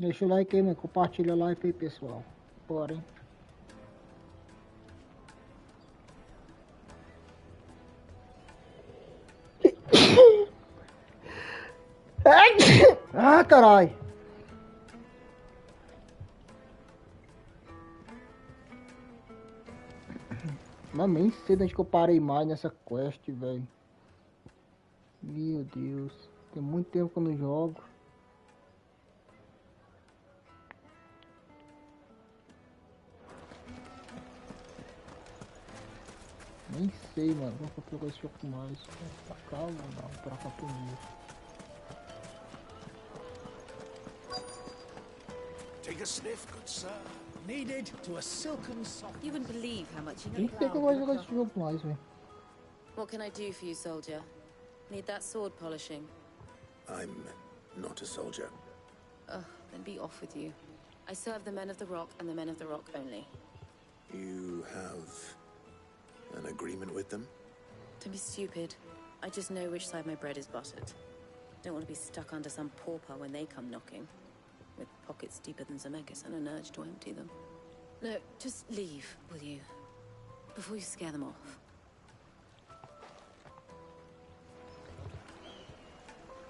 Deixa o like aí, mano. Compartilha a live aí, pessoal. Bora, hein? Ah, caralho. Mas nem sei onde que eu parei mais nessa quest, velho. Meu Deus. Tem muito tempo que eu não jogo. Nem sei, mano. Como que eu pego esse jogo mais? Pra cá ou não? Pra cá primeiro. Take a sniff, good sir. Needed to a silken soft. You wouldn't believe how much you Nem can sei que eu vou jogar esse jogo mais, velho. What can I do for you, soldier? Need that sword polishing? I'm not a soldier. Ugh, then be off with you. I serve the men of the rock and the men of the rock only. You have an agreement with them? Don't be stupid. I just know which side my bread is buttered. Don't want to be stuck under some pauper when they come knocking. With pockets deeper than Zemeckis and an urge to empty them. No, just leave, will you? Before you scare them off.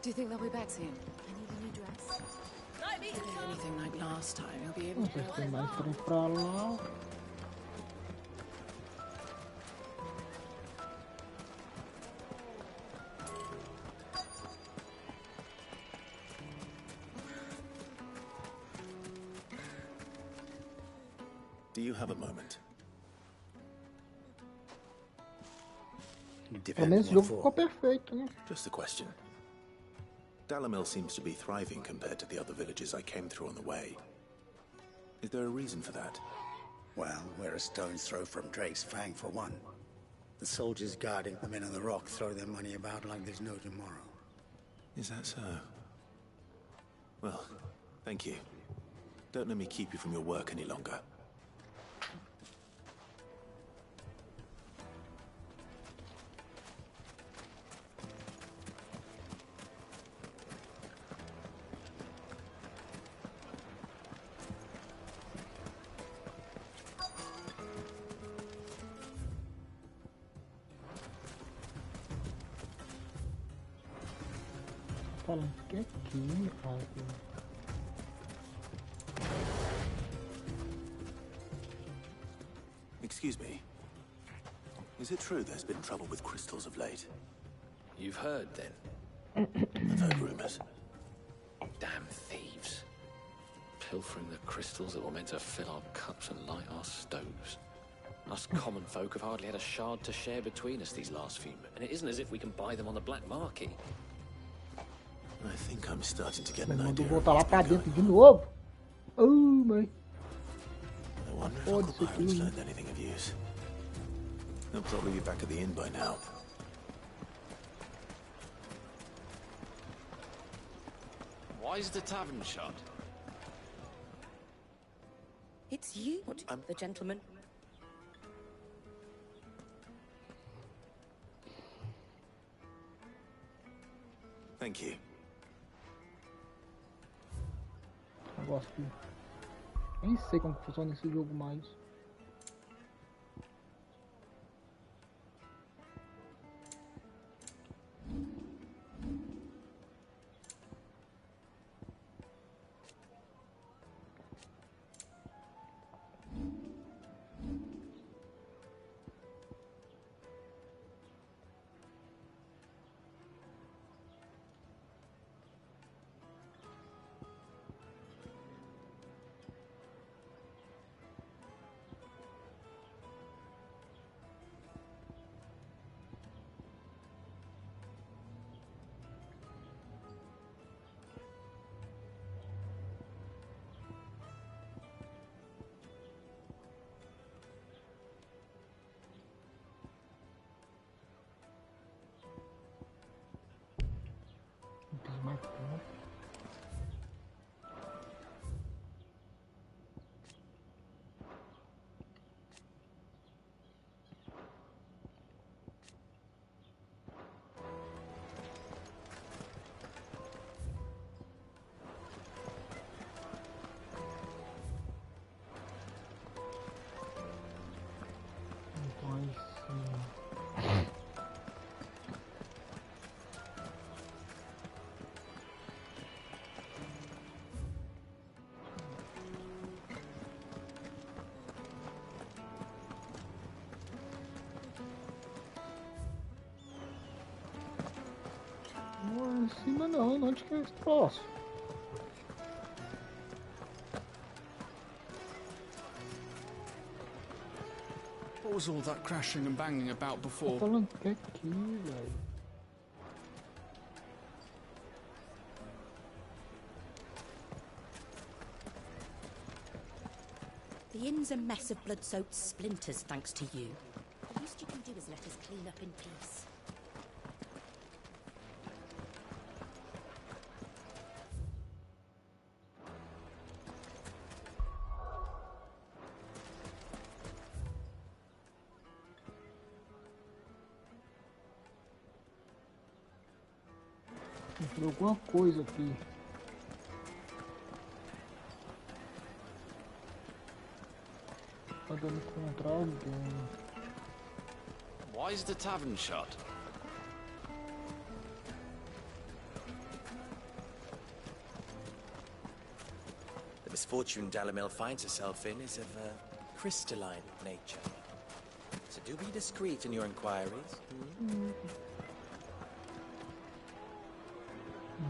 Do you think they'll be back soon? I need a new dress. If there's anything like last time, you'll be able Não to... sei se tem mais pra ir pra lá. Do you have a moment? Pelo menos esse jogo ficou perfeito, né? Just a question. Dalamil seems to be thriving compared to the other villages I came through on the way. Is there a reason for that? Well, we're a stone's throw from Drake's Fang, for one. The soldiers guarding the men on the rock throw their money about like there's no tomorrow. Is that so? Well, thank you. Don't let me keep you from your work any longer. Falando que aqui, cara. Excuse me. Is it true there's been trouble with crystals of late? You've heard, then? I've heard rumors. Damn thieves. Pilfering the crystals that were meant to fill our cups and light our stoves. Us common folk have hardly had a shard to share between us these last few months, and it isn't as if we can buy them on the black market. I think I'm starting to get Mas an mandou idea. voltar lá pra dentro de novo. Oh, mãe. I wonder if Uncle Byron's learned anything of use. They'll probably be back at the inn by now. Why is the tavern shut? It's you, the gentleman. Thank you. Negócio aqui. Nem sei como que funciona esse jogo mais. Em cima não, onde que é esse troço? What was all that crashing and banging about Tô before? falando que é aqui, velho. The inn's a mess of blood-soaked splinters, thanks to you. The least you can do is let us clean up in peace. Tem alguma coisa aqui. Podendo encontrar alguém. Why is the tavern shut? The misfortune Dalamel finds herself in is of a crystalline nature. So do be discreet in your inquiries.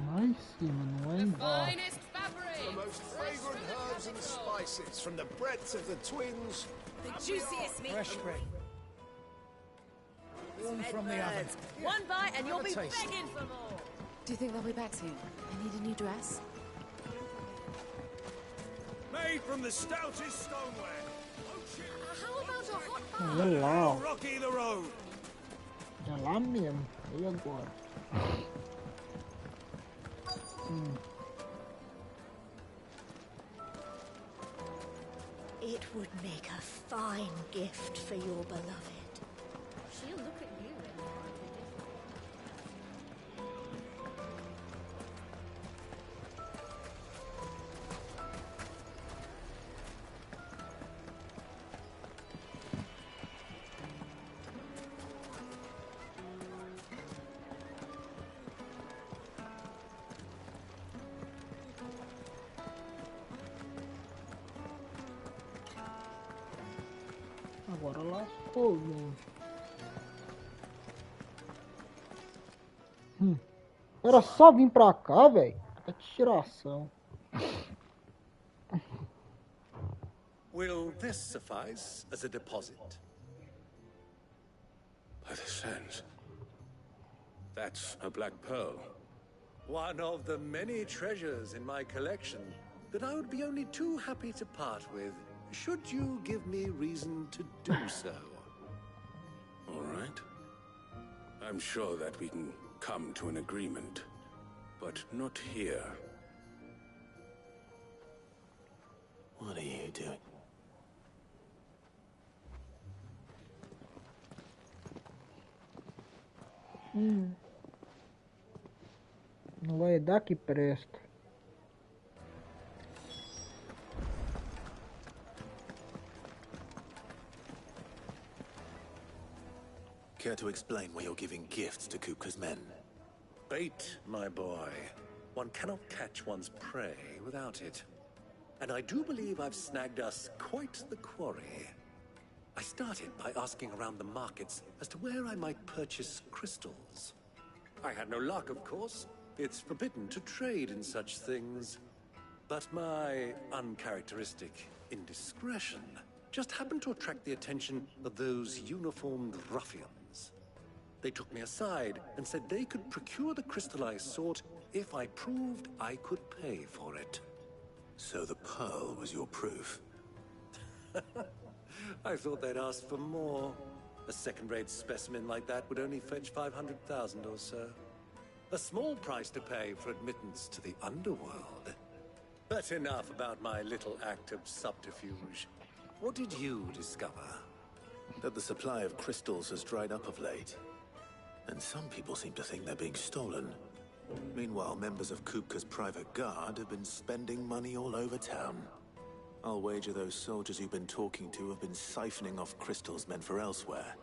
Lá em cima, não é embaixo. Finest fabric! The most fragrant herbs and spices from the breadth of the twins. The juiciest meat. Fresh bread. Warm from the oven. Birds. One bite and you'll Have a be taste. begging for more. Do you think they'll be back soon? I need a new dress. Made from the stoutest stoneware. How about a hot É lá, ó. Rocky the road. É lá mesmo. E agora? It would make a fine gift for your beloved. She'll look at you and Agora lascou, gente. Era só vir pra cá, velho. É tiração. Will this suffice as a deposit? By the sands. That's a black pearl. One of the many treasures in my collection that I would be only too happy to part with, should you give me reason to do so. All right. I'm sure that we can come to an agreement, but not here. What are you doing? Não vai dar que presta. Care to explain why you're giving gifts to Kupka's men? Bait, my boy. One cannot catch one's prey without it. And I do believe I've snagged us quite the quarry. I started by asking around the markets as to where I might purchase crystals. I had no luck, of course. It's forbidden to trade in such things. But my uncharacteristic indiscretion just happened to attract the attention of those uniformed ruffians. They took me aside and said they could procure the crystal I sought if I proved I could pay for it. So the pearl was your proof? I thought they'd ask for more. A second-rate specimen like that would only fetch 500,000 or so. A small price to pay for admittance to the underworld. But enough about my little act of subterfuge. What did you discover? That the supply of crystals has dried up of late. And some people seem to think they're being stolen. Meanwhile, members of Kupka's private guard have been spending money all over town. I'll wager those soldiers you've been talking to have been siphoning off crystals meant for elsewhere,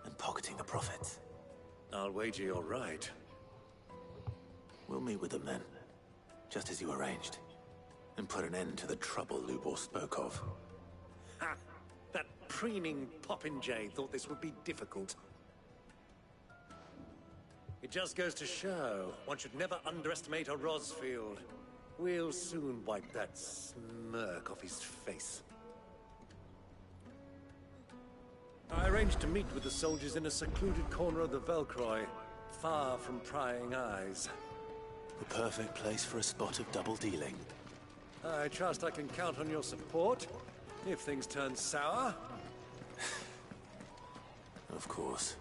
and pocketing the profits. I'll wager you're right. We'll meet with them then, just as you arranged, and put an end to the trouble Lubor spoke of. Ha! That preening popinjay thought this would be difficult. It just goes to show one should never underestimate a Rosfield. We'll soon wipe that smirk off his face. I arranged to meet with the soldiers in a secluded corner of the Velcroy, far from prying eyes. The perfect place for a spot of double dealing. I trust I can count on your support if things turn sour. Of course.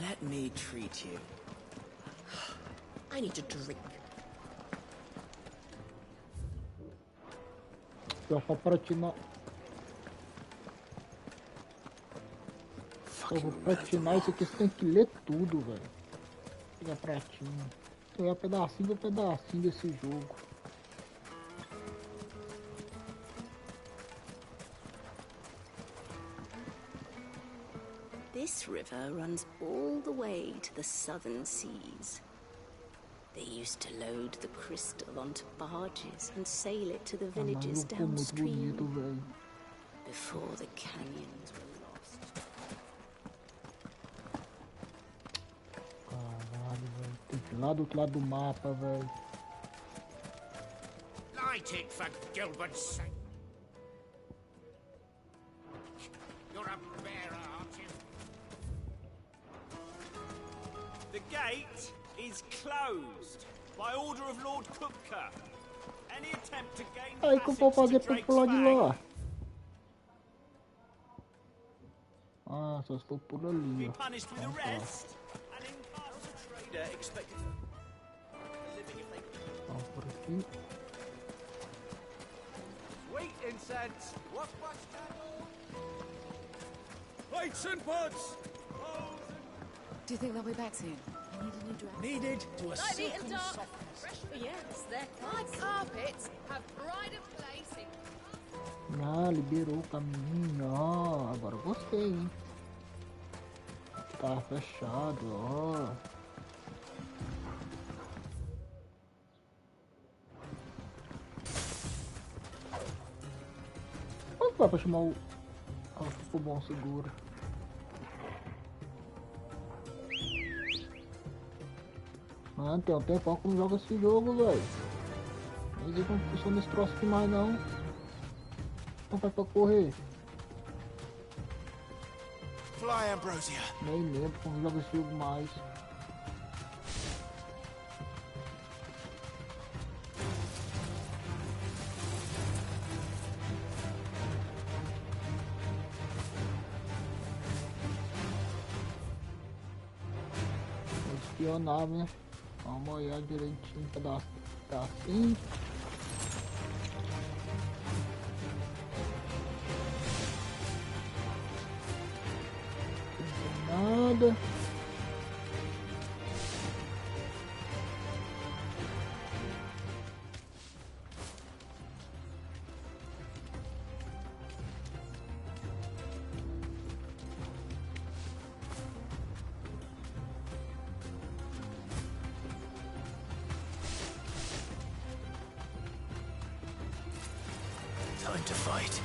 Let me treat you. I need a drink. Só pra platinar. Eu vou platinar isso aqui, você tem que ler tudo, velho. Pegar pratinho. Pegar pedacinho por pedacinho desse jogo. This river runs all the way to the southern seas. They used to load the crystal onto barges and sail it to the villages downstream before the canyons were lost. Caralho, velho. Tem que ir lá do outro lado do mapa, velho. Light it for Gilbert's sake. You're a bearer, aren't you? The gate is closed by order of Lord Kupka. Any attempt to gain Aí que eu vou fazer pra pular de lá? Ah, só se for por ali, ó. Ó, por aqui. Sweet incense. What's candle? Lights and buds! Do you think they'll be back soon? I need a new dress. Needed to a Light, neat and silken dark. softness. Fresh Yes, they're My carpets have pride of place in... Ah, liberou o caminho, ó. Agora eu gostei, hein. Tá fechado, ó. Como vai pra chamar o... Ah, ficou bom, segura. Mano, tem um tempo que eu não jogo esse jogo, velho. Nem sei como funciona esse troço aqui mais não. Como faz pra correr? Fly, Ambrosia. Nem lembro como joga esse jogo mais. Vou espionar, né? Vamos olhar direitinho pra dar assim. Nada. Time to fight.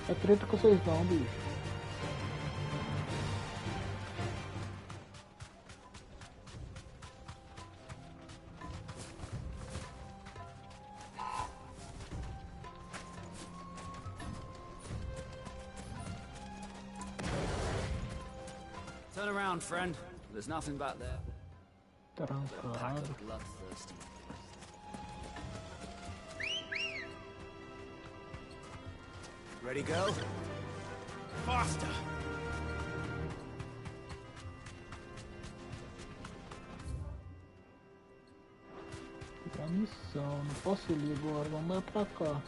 É treta que vocês vão, bicho. Turn around, friend. There's nothing back there. A pack of bloodthirsty. Ready, go? Faster! Pra missão, não posso ir ali agora, vamos lá pra cá.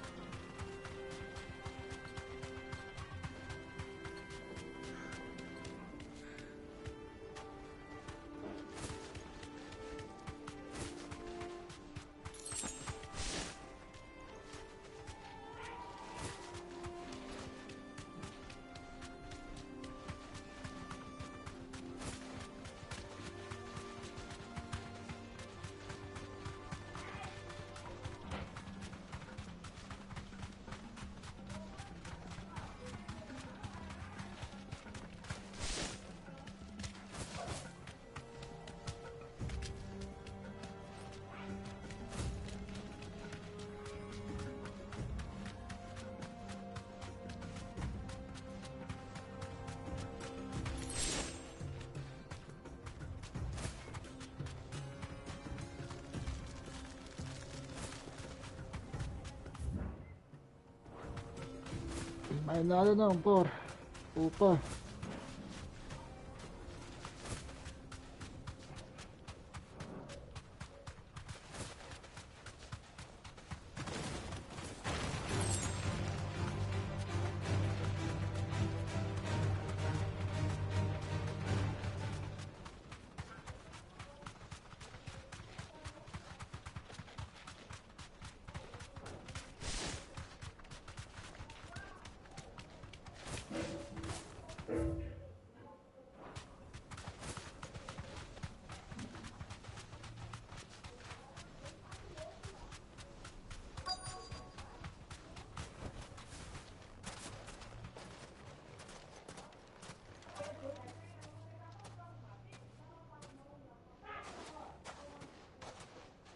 Mais nada não, bora. Opa.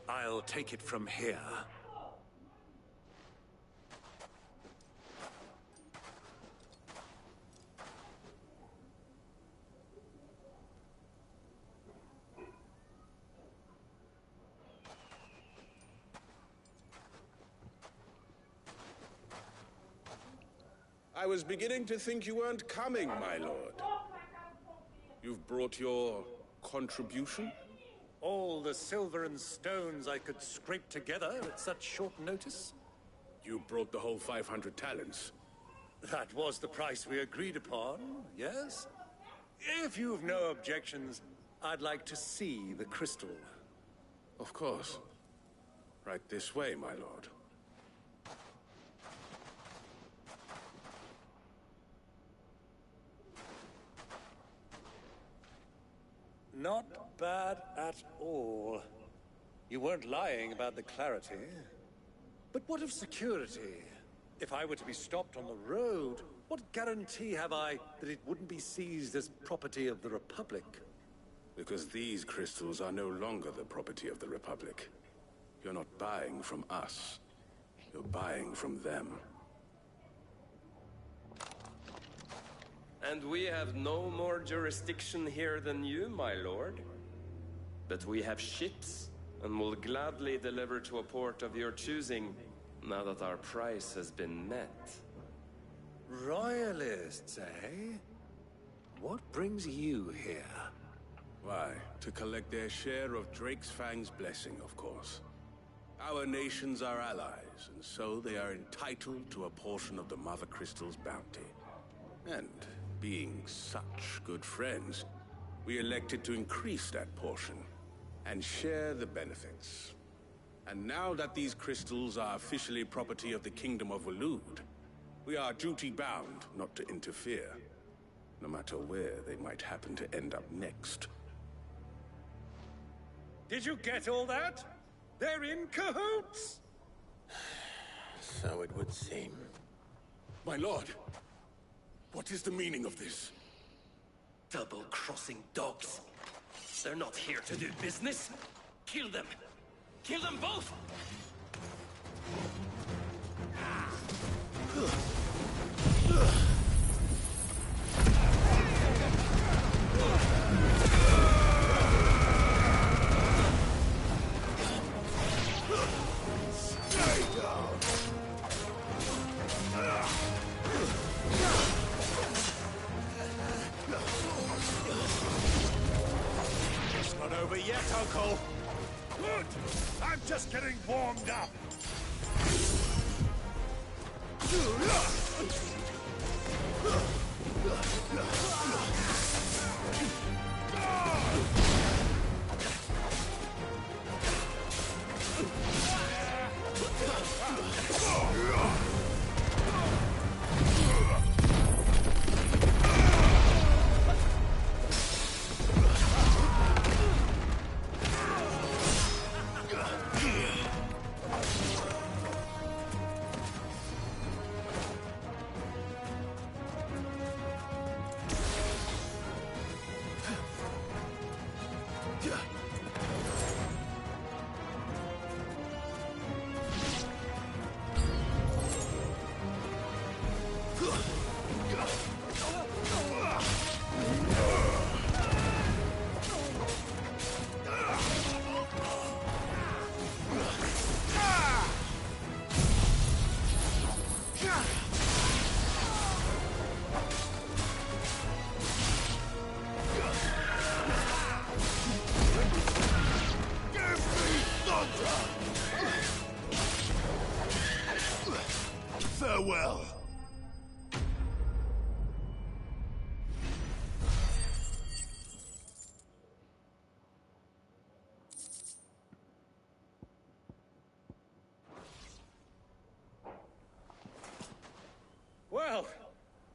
I'll take it from here. I was beginning to think you weren't coming, my lord. You've brought your contribution? All the silver and stones I could scrape together at such short notice? You brought the whole 500 talents. That was the price we agreed upon, yes? If you've no objections, I'd like to see the crystal. Of course. Right this way, my lord. Not bad at all. You weren't lying about the clarity. But what of security? If I were to be stopped on the road, what guarantee have I that it wouldn't be seized as property of the Republic? Because these crystals are no longer the property of the Republic. You're not buying from us. You're buying from them. And we have no more jurisdiction here than you, my lord. But we have ships, and will gladly deliver to a port of your choosing, now that our price has been met. Royalists, eh? What brings you here? Why, to collect their share of Drake's Fang's blessing, of course. Our nations are allies, and so they are entitled to a portion of the Mother Crystal's bounty. And being such good friends, we elected to increase that portion and share the benefits. And now that these crystals are officially property of the Kingdom of Waloed, we are duty-bound not to interfere, no matter where they might happen to end up next. Did you get all that? They're in cahoots! So it would seem. My lord, what is the meaning of this? Double-crossing dogs. They're not here to do business. Kill them. Kill them both! Stay down! It's not over yet, Uncle! Good! I'm just getting warmed up!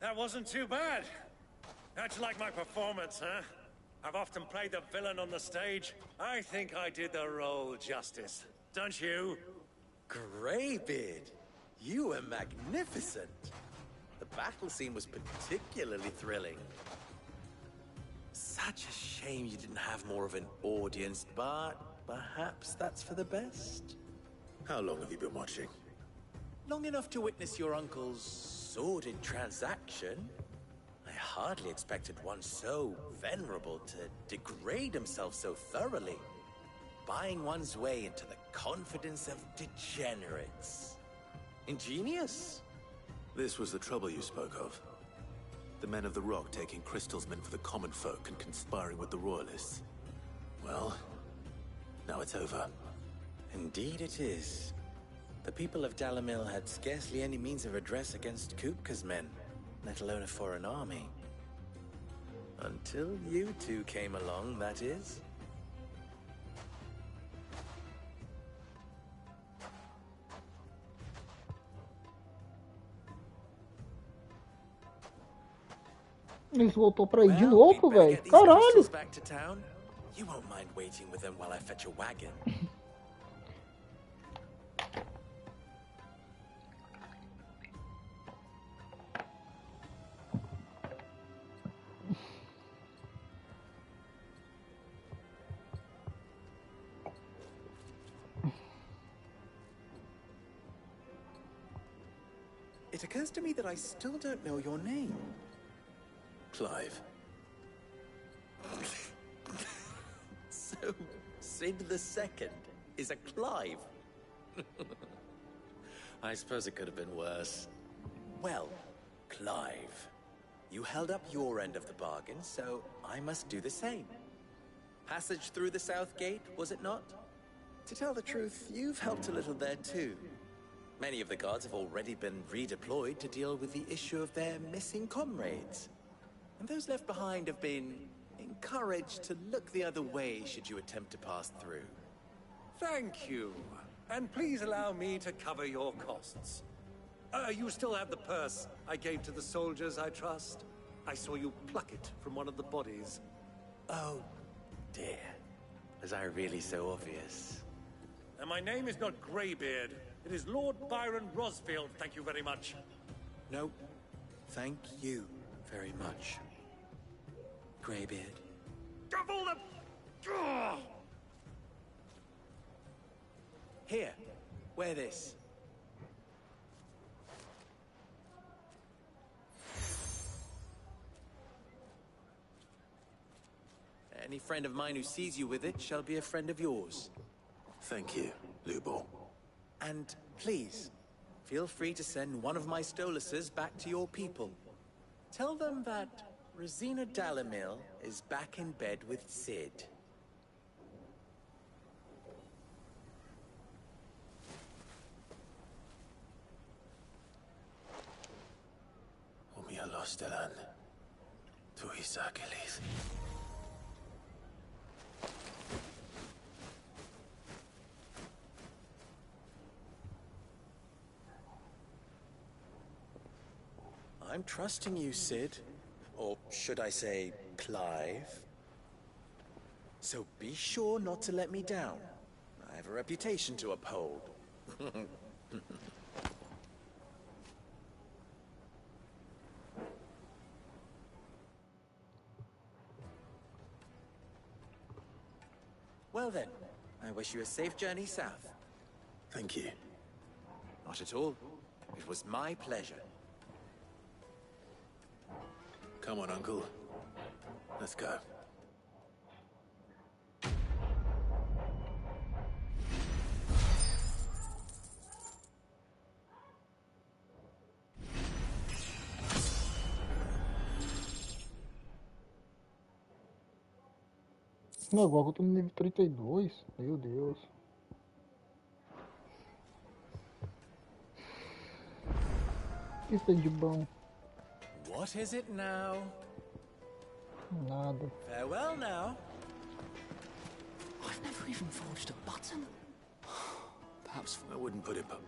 That wasn't too bad. How'd you like my performance, huh? I've often played the villain on the stage. I think I did the role justice. Don't you? Greybeard, you were magnificent. The battle scene was particularly thrilling. Such a shame you didn't have more of an audience, but perhaps that's for the best. How long have you been watching? Long enough to witness your uncle's sordid transaction. I hardly expected one so venerable to degrade himself so thoroughly. Buying one's way into the confidence of degenerates. Ingenious. This was the trouble you spoke of. The men of the Rock taking crystals meant for the common folk and conspiring with the Royalists. Well, now it's over. Indeed it is. The people of Dalamil had scarcely any means of redress against Kupka's men, let alone a foreign army. Until you two came along, that is. Eles voltou pra ir de novo, velho. Caralho. Back to town. You won't mind waiting with them while I fetch a wagon. It occurs to me that I still don't know your name. Clive. So, Sid the Second is a Clive? I suppose it could have been worse. Well, Clive, you held up your end of the bargain, so I must do the same. Passage through the South Gate, was it not? To tell the truth, you've helped a little there too. Many of the guards have already been redeployed to deal with the issue of their missing comrades. And those left behind have been encouraged to look the other way should you attempt to pass through. Thank you. And please allow me to cover your costs. You still have the purse I gave to the soldiers, I trust? I saw you pluck it from one of the bodies. Oh, dear. Was I really so obvious? And my name is not Greybeard. It is Lord Byron Rosfield, thank you very much. No, thank you very much. Greybeard. Double the... Ugh! Here, wear this. Any friend of mine who sees you with it shall be a friend of yours. Thank you, Lubo. And please, feel free to send one of my Stoluses back to your people. Tell them that Rosina Dalamil is back in bed with Sid. Umia Lostelan. Tuisakelis. I'm trusting you, Sid. Or should I say, Clive? So be sure not to let me down. I have a reputation to uphold. Well then, I wish you a safe journey south. Thank you. Not at all. It was my pleasure. Come on, Uncle. Let's go. Não, agora eu tô no nível 32. Meu Deus. O que isso tem de bom? What is it now? Nada. Farewell now. I've never even forged a button. Perhaps I wouldn't put it, but...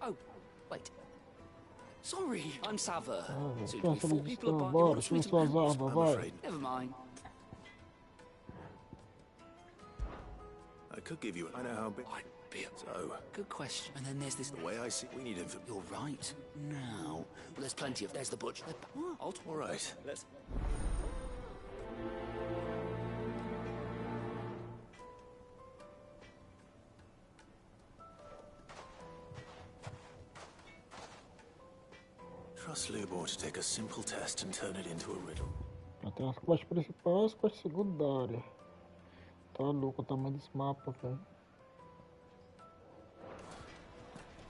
Oh, wait. Sorry, I'm Sava. Soon to be Pensa four ali de people apart. bora, You've got suas sweet suas amounts. armas, I'm vai. afraid Never mind. I could give you. I know how big. I'd be a So, good question. And then there's this. the way I see, we need info. You're right. Now, well, there's plenty of. There's the butcher. I'll All right. Let's. Trust Lubor to take a simple test and turn it into a riddle. Tem as quests principais, quest secundárias. Tá louco o tamanho desse mapa, velho.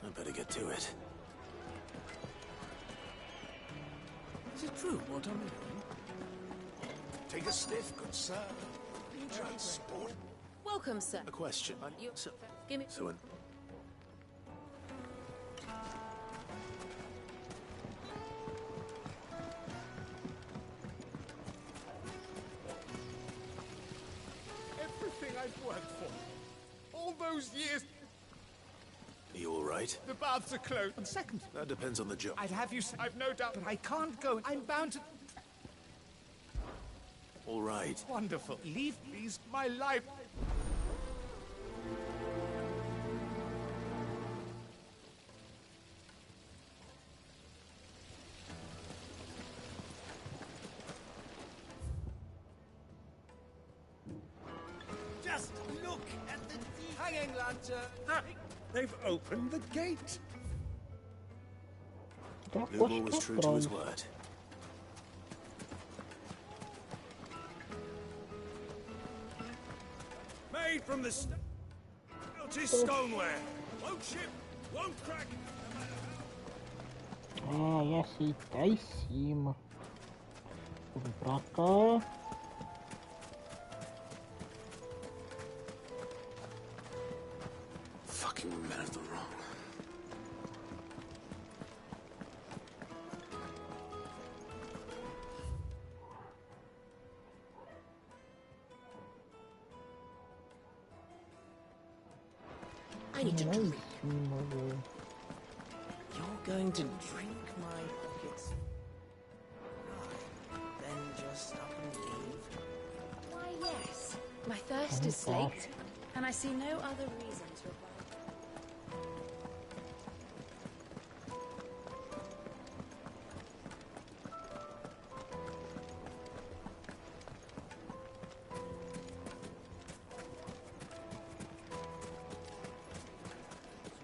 I better get to it. Is it true what I'm hearing? Take a sniff, good sir. Transport. Welcome, sir. A question. You, So, give me. so Everything I've worked for. All those years. are you all right? The baths are closed. And second, That depends on the job. I'd have you. I've no doubt, but I can't go. I'm bound to. All right. Wonderful. Leave, please. My life. Just look at the hanging lantern. They've opened the gate. Tá Lubor was quest true pra to his trás. word. Made from the stoneware. Won't chip, won't crack. Ah, já sei, tá em cima. Vou vir pra cá. Fucking men of the wrong. I need to Lá em drink. cima, velho. You're going to drink my pockets. Right. Then just up and leave. Why, yes. My thirst is slaked, and I see no other reason to abide.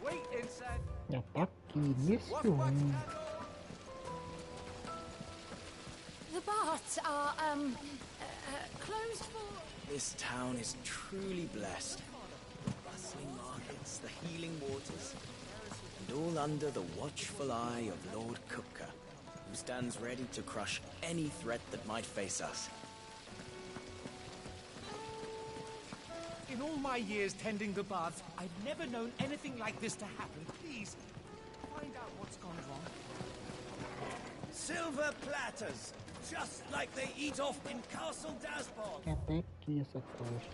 Wait inside. Já tá aqui, nesse rumo. The baths are, closed for... This town is truly blessed. The bustling markets, the healing waters, and all under the watchful eye of Lord Kupka, who stands ready to crush any threat that might face us. In all my years tending the baths, I've never known anything like this to happen. Please, find out what's gone wrong. Silver platters, just like they eat off in Castle Dasbog. Até aqui essa quest.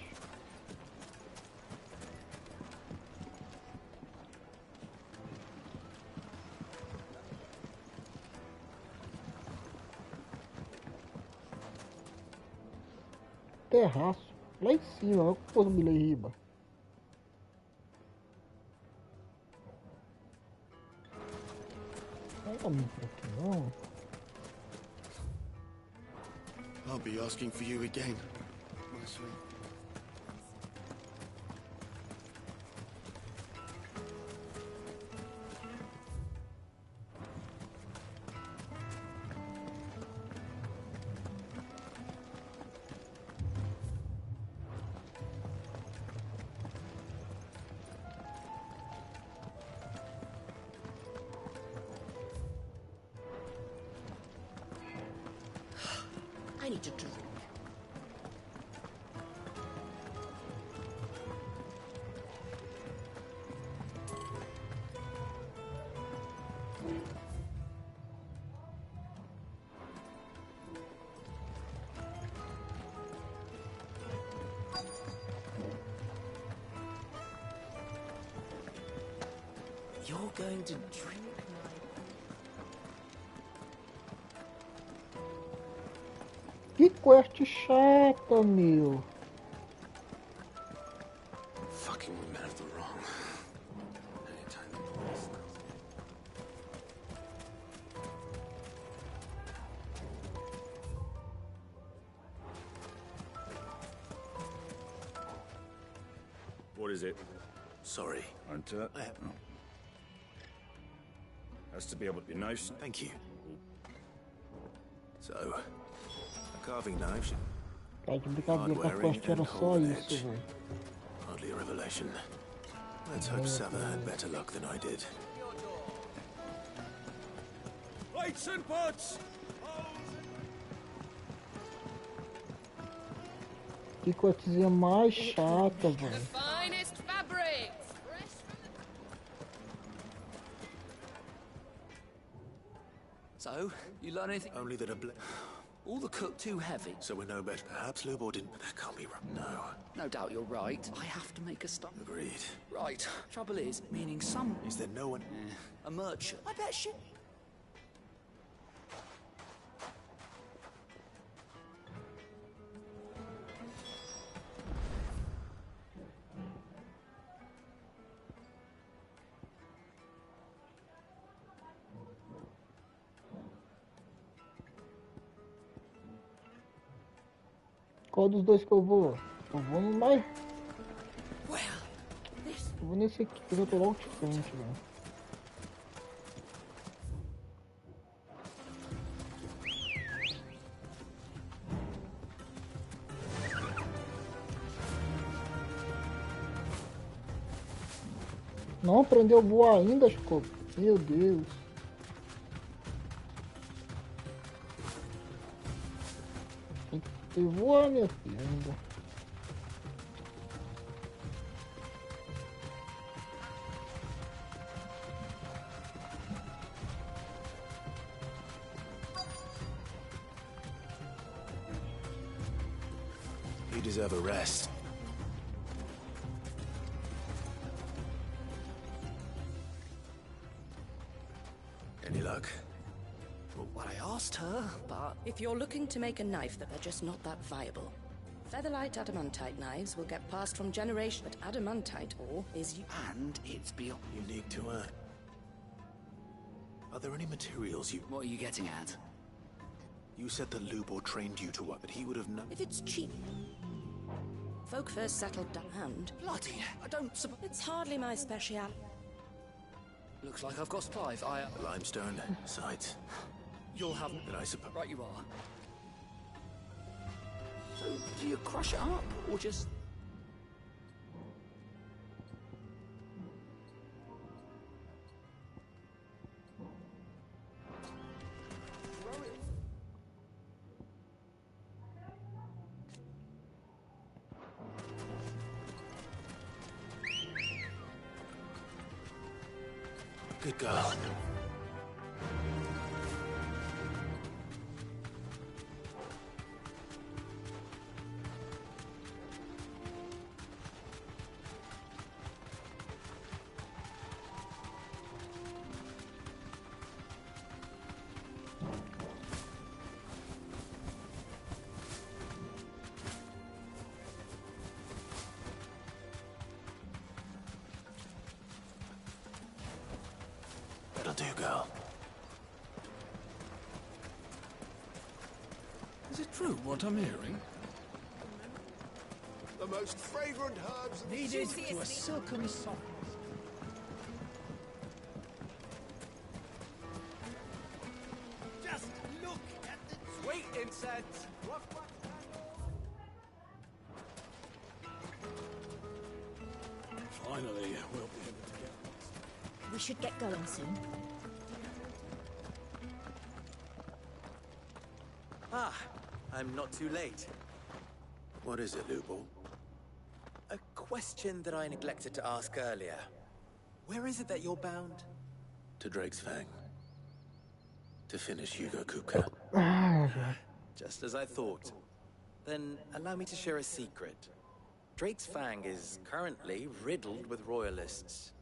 Terraço. Lá em cima, olha que coisa milha riba. Não é caminho por aqui não. I'll be asking for you again, my sweet. I need to drink. You're going to drink my... Que quest chata, meu. Fucking women have the wrong. Anytime they listen. What is it? Sorry. Hunter? I have... Oh. Has to be able to be nice. Thank you. So, a carving knife. Tá de brincadeira que a quest era só isso, velho. Hardly a revelation. Let's hope Sava had better luck than I did. Lights and pots! Que questzinha mais chata, velho. Finest fabrics. So, you learn anything? Only that All the cook too heavy. So we're no better. Perhaps Lubor didn't. That can't be right. No. No doubt you're right. I have to make a stop. Agreed. Right. Trouble is, meaning some... Is there no one... a merchant. I bet she... Qual dos dois que eu vou? Eu vou no mais... Eu vou nesse aqui, que eu tô logo de frente, velho. Não aprendeu a voar ainda, Chico? Meu Deus. Tem que voar, minha filha, ainda. You deserve a rest. Any luck? Well, I asked her, but... If you're looking to make a knife, that they're just not that viable. Featherlight adamantite knives will get passed from generation, but adamantite ore is... And it's beyond... Unique to her. Are there any materials you... What are you getting at? You said that Lubor trained you to what, but he would have known... If it's cheap. Folk first settled down and... Bloody, I don't... It's hardly my speciality. Looks like I've got supply. Limestone, sides. You'll have... Then I suppose... Right you are. So, do you crush it up, or just... Good girl. That'll do, girl. Is it true what I'm hearing? The most fragrant herbs needed to a silkery softness. Just look at the sweet incense. Finally, we'll be able to get... We should get going soon. Ah, I'm not too late. What is it, Lubor? A question that I neglected to ask earlier. Where is it that you're bound? To Drake's Fang. To finish Hugo Kupka. Just as I thought. Then allow me to share a secret. Drake's Fang is currently riddled with royalists.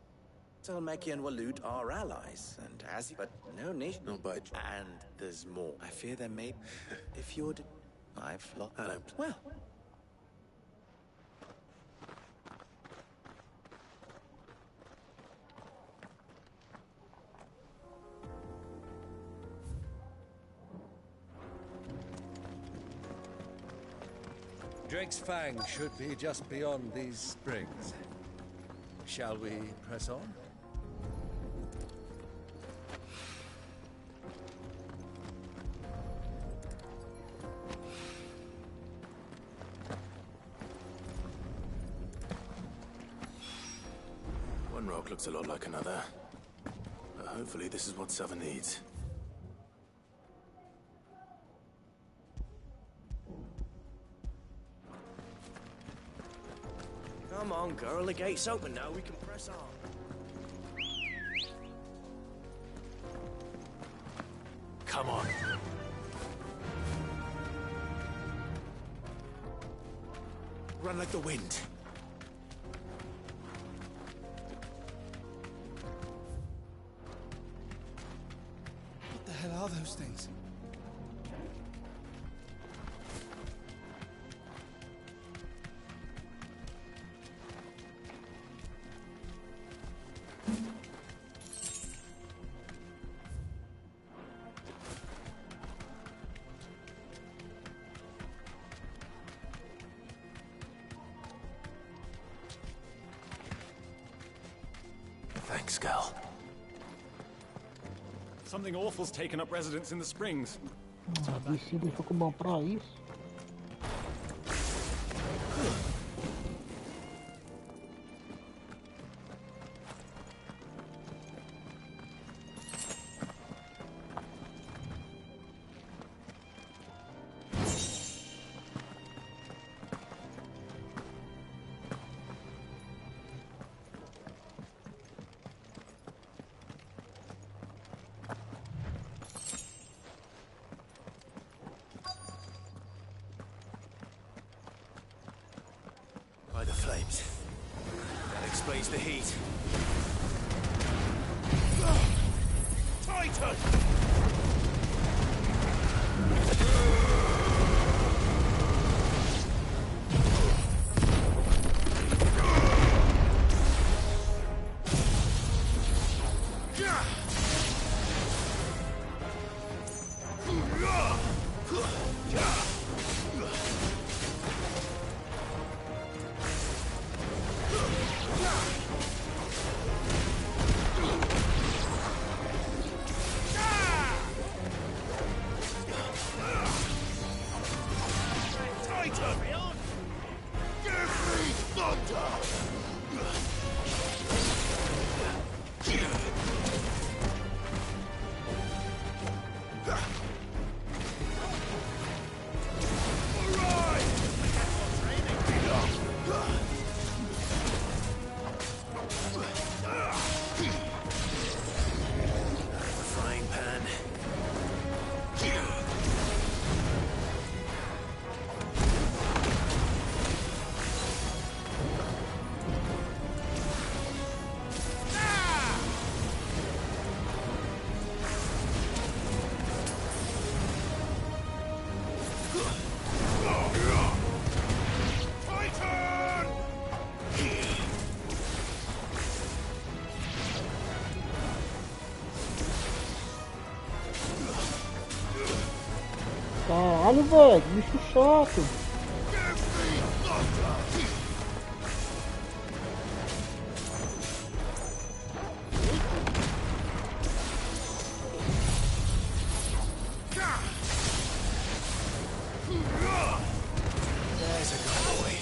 Talmeki and Waloot are allies, and as but no nation. Not by... And there's more. I fear there may... If you're... I've locked them. Well. Drake's Fang should be just beyond these springs. Shall we press on? One rock looks a lot like another. But hopefully this is what Southern needs. Come on, girl, the gate's open now, we can press on. Come on. Run like the wind. What the hell are those things? Thanks, girl. Something awful's taken up residence in the springs. Esse deixou com bom pra isso. By the flames. That explains the heat. Titan! Caralho, velho, bicho chato. There's a good boy.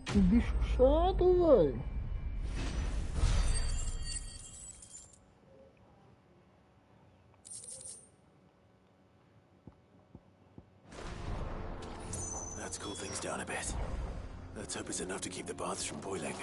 Que bicho chato, velho. Let's cool things down a bit. Let's hope it's enough to keep the baths from boiling.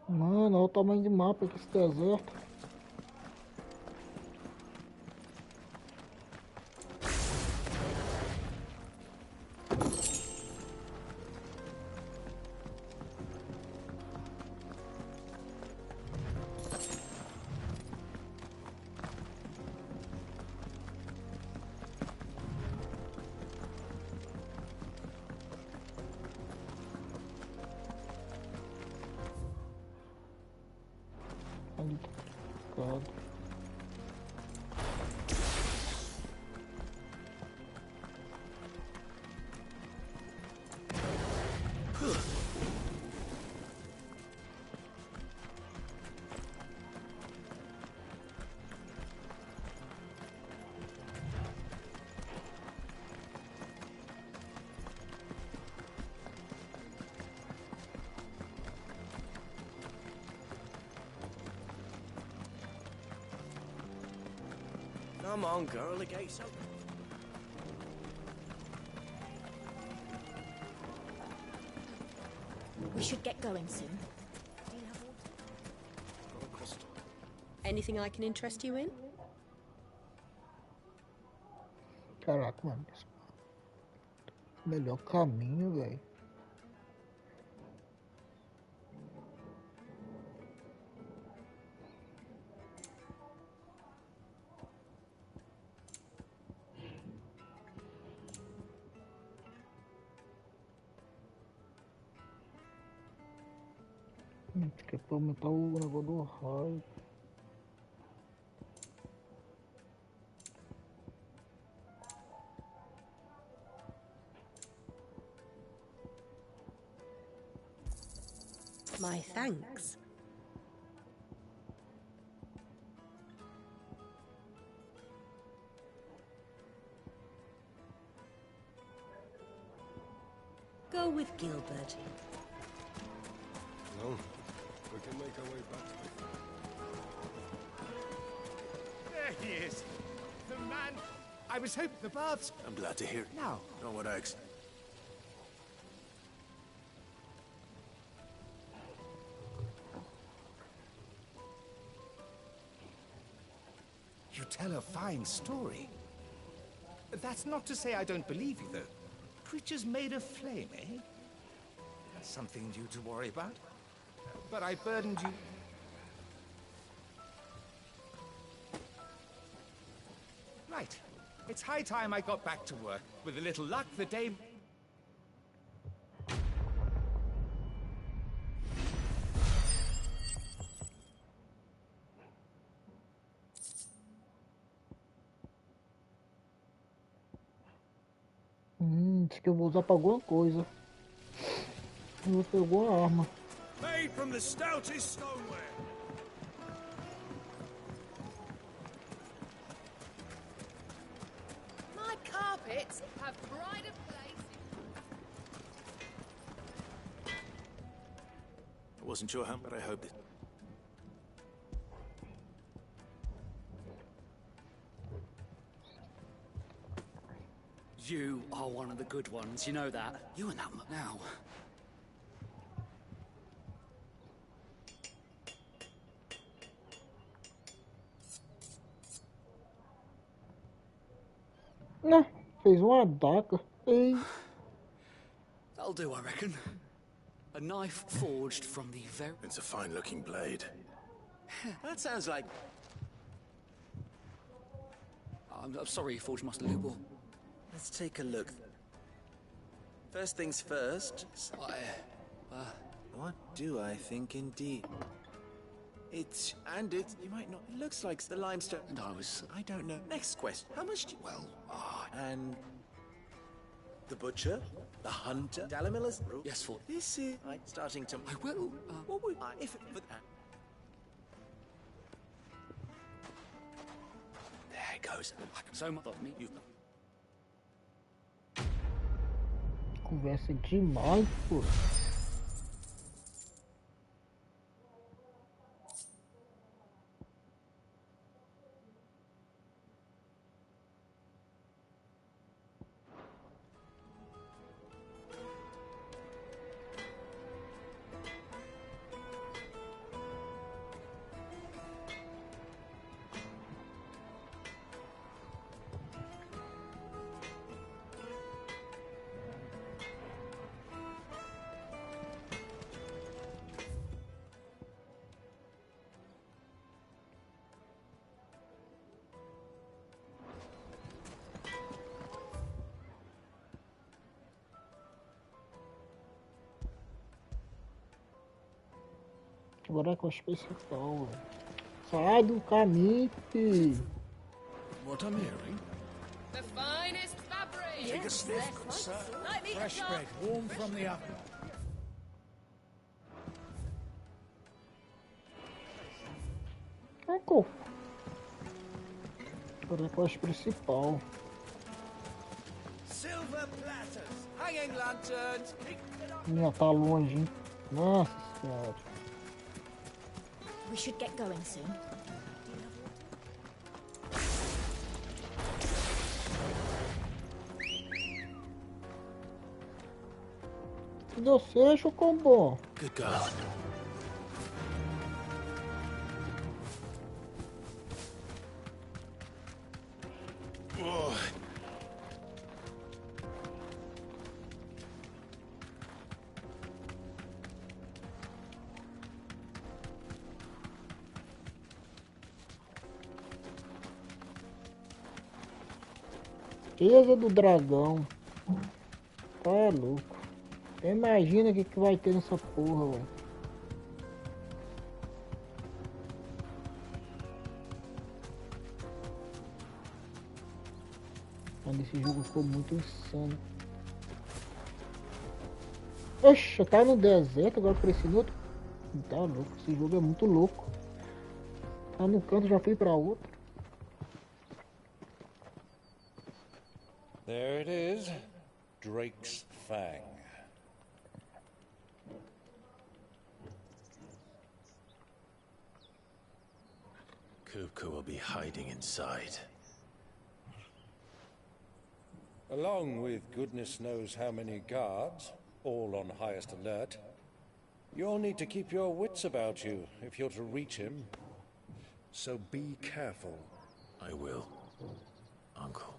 Mano, olha o tamanho de mapa que esse deserto. God. Come on, girl, the gate's open. We should get going soon. Do you have water? Anything I can interest you in? Caraca, mano. Melhor caminho, velho. Que é pra aumentar o negócio do raio. My thanks. Go with Gilbert. No, we can make our way back to There he is. The man. I was hoping the baths. I'm glad to hear it. Now. Not what I expected. You tell a fine story. That's not to say I don't believe you, though. Creatures made of flame, eh? That's something due to worry about. But I burdened you. Right. It's high time I got back to work. With a little luck, the day... Acho que eu vou usar pra alguma coisa. Eu vou pegar alguma arma. Made from the stoutest stoneware. My carpets have pride of place. I wasn't sure how, but I hoped it. You are one of the good ones, you know that. You and that now. Né? Fez uma adaga. Ei. That'll do, I reckon. A knife forged from the very... It's a fine-looking blade. That sounds like... I'm sorry, Forge Master Lubor. Let's take a look. First things first. What do I think indeed? You might not. It looks like the limestone. And I don't know. Next question. How much do you... Well, and... The butcher? The hunter? Dalamiller's? Yes, Forge. This is... starting to... I will. What would... if... it goes. I can so much of me. Conversa demais, pô. Agora é com as principal. Sai do caminho, filho. What I'm hearing? The finest fabric. Take a sniff, good sir. Fresh bread, warm from the oven. Agora é com as principal. Silver platters, hanging lanterns. Minha tá longe, hein? Nossa senhora. We should get going soon. Deu fecho com bom. Good girl. Oh. Asa do dragão. Tá louco. Imagina o que vai ter nessa porra, velho. Mano, esse jogo ficou muito insano. Oxe, tá no deserto agora por esse outro. Tá louco, esse jogo é muito louco. Tá no canto, já fui pra outro. There it is. Drake's Fang. Kupka will be hiding inside. Along with goodness knows how many guards, all on highest alert. You'll need to keep your wits about you if you're to reach him. So be careful. I will, Uncle.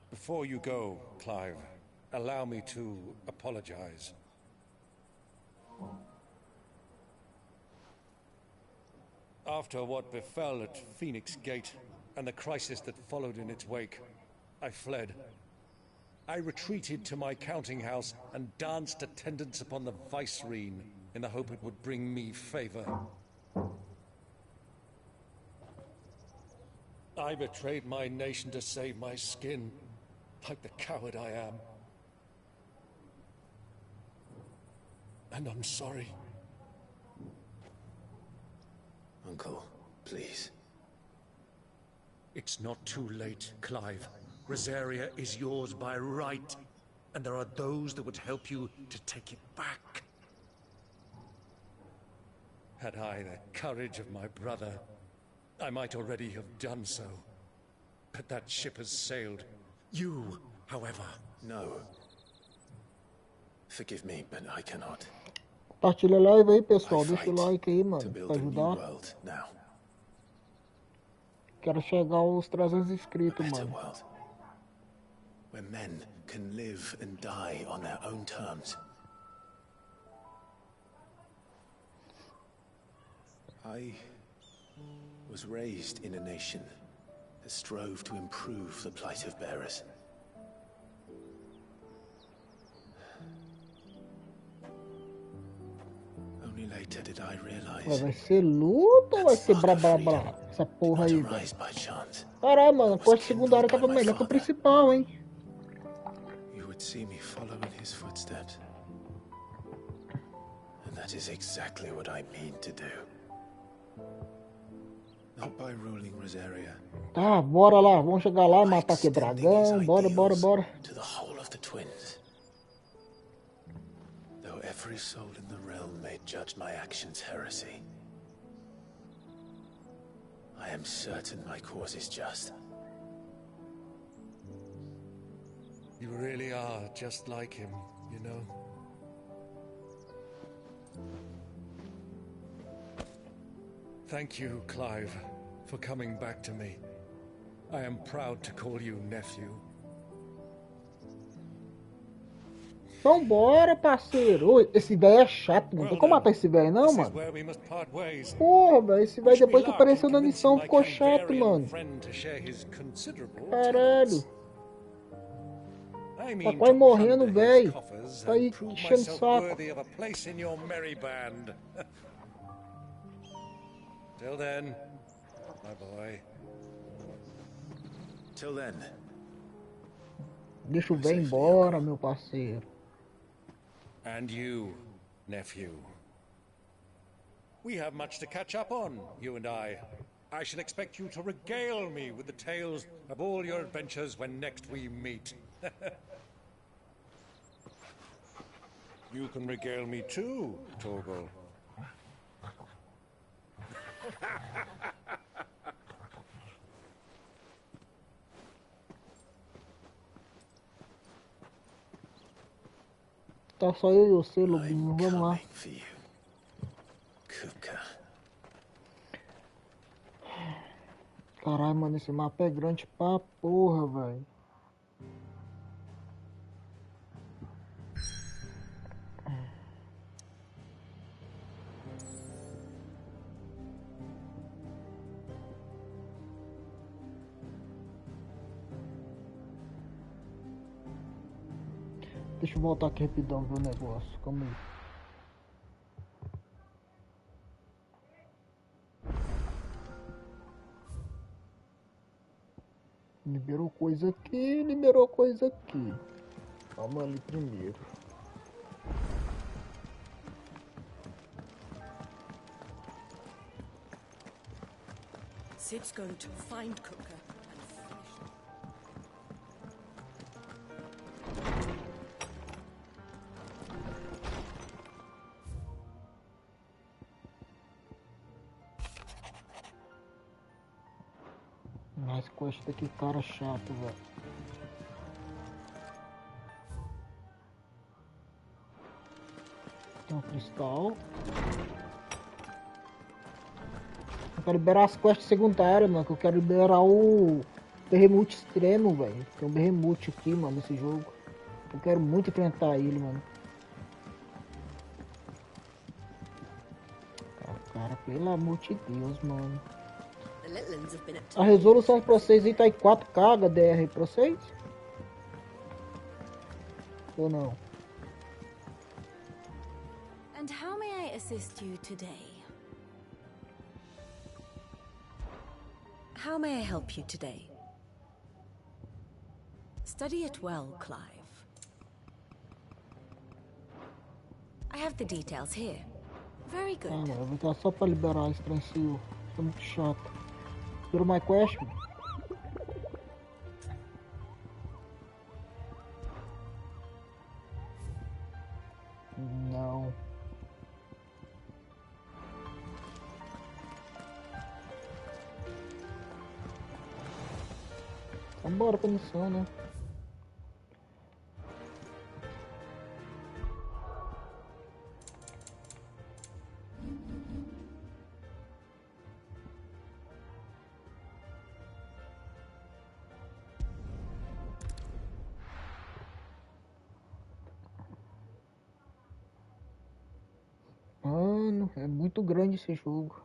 Before you go, Clive, allow me to apologize. After what befell at Phoenix Gate and the crisis that followed in its wake, I fled. I retreated to my counting house and danced attendance upon the Vicereine in the hope it would bring me favor. I betrayed my nation to save my skin, like the coward I am. And I'm sorry. Uncle, please. It's not too late, Clive. Rosaria is yours by right, and there are those that would help you to take it back. Had I the courage of my brother, I might already have done so. But that ship has sailed. You, however... No. Forgive me, but I cannot. Compartilha a live aí, pessoal. Deixa o like aí, mano, pra ajudar. Quero chegar aos 300 inscritos, mano. Where men can live and die on their own terms. I was raised in a nation that strove to improve the plight of bearers. Only later did I realize. Vai ser luta ou vai ser blá blá blá? Essa porra aí, velho. Caralho, mano, a coisa secundária tava melhor que a principal, hein? You would see me follow in his footsteps. And the That is exactly what I mean to do. Not by ruling Rosaria. Tá, bora lá. Vamos chegar lá, matar aquele dragão. Bora, bora, bora. To the whole of the twins. Though every soul in the realm may judge my actions heresy, I am certain my cause is just. You really are just like him, you know. Thank you, Clive, for coming back to me. I am proud to call you nephew. Então bora, parceiro. Oi, esse velho é chato, não tem como matar esse velho não, mano. Porra, velho, esse velho depois que apareceu na missão ficou chato, mano. Caralho. Tá quase morrendo, velho. Tá aí enchendo o saco. Till then, my boy. Till then. Deixa o velho embora, meu parceiro. And you, nephew. We have much to catch up on, you and I. I shall expect you to regale me with the tales of all your adventures when next we meet. You can regale me too, Torgal. Tá só eu e você, Lobinho. Vamos lá. Caralho, mano, esse mapa é grande pra porra, velho. Deixa eu voltar aqui rapidão ver o negócio. Calma aí. Liberou coisa aqui, liberou coisa aqui. Vamos ali primeiro. Sid's going to find Cooker. Mas quest daqui, cara chato, velho. Tem um cristal. Eu quero liberar as quests secundárias, mano. Que eu quero liberar o Berremute extremo, velho. Tem um Berremute aqui, mano, nesse jogo. Eu quero muito enfrentar ele, mano. Cara, pelo amor de Deus, mano. A resolução pra vocês aí tá em 4K HDR pra vocês? Ou não? And how may I assist you today? How may I help you today? Study it well, Clive. I have the details here. Very good. Ah, eu vou dar só pra liberar esse trancio. Isso é muito chato. Pelo my question. Não. Vambora pra missão, né? Mano, é muito grande esse jogo.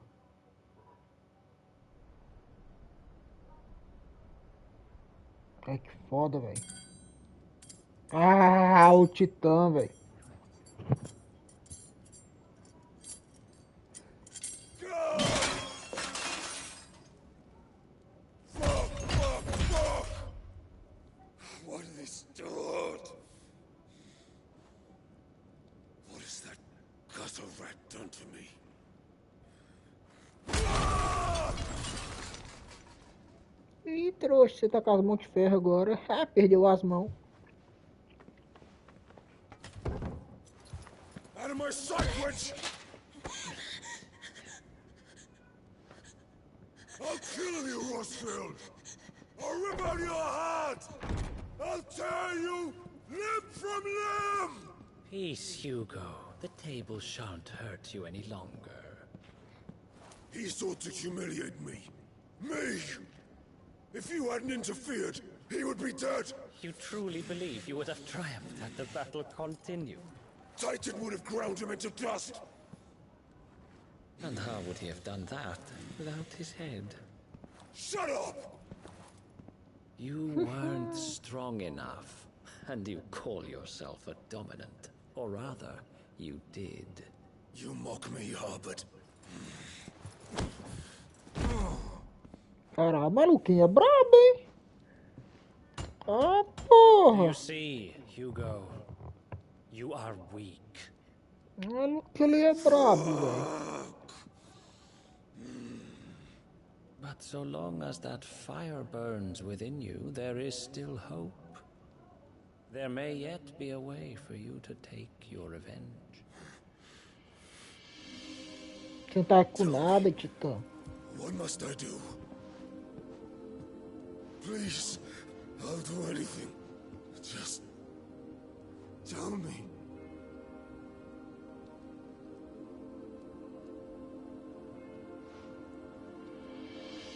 Ai, que foda, velho. Ah, o Titã, velho. What are they stored? What is that gutter? have that done to me? Ih, trouxa, você tá com as mãos de ferro agora. Ah, perdeu as mãos. Out of my sight, witch! I'll kill you, Rossfield! I'll rip out your heart! I'll tear you limb from limb! Peace, Hugo. The table shan't hurt you any longer. He sought to humiliate me. Me! If you hadn't interfered, he would be dead! You truly believe you would have triumphed had the battle continued? Titan would have ground him into dust! And how would he have done that without his head? Shut up! You weren't strong enough, and you call yourself a dominant. Or rather, you did. You mock me, Harbert. Caralho, maluquinho é brabo, hein? Ah, porra! You see, Hugo, you are weak. Maluco, ele é brabo, velho. But so long as that fire burns within you, there is still hope. There may yet be a way for you to take your revenge. Você não tá com nada, Titã. What must I do? Please, I'll do anything. Just tell me.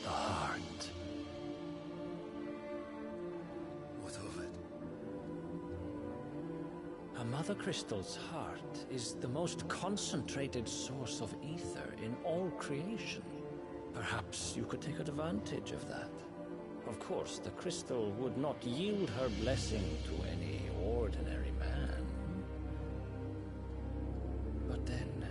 The heart. What of it? A Mother Crystal's heart is the most concentrated source of ether in all creation. Perhaps you could take advantage of that. Of course, the crystal would not yield her blessing to any ordinary man. But then,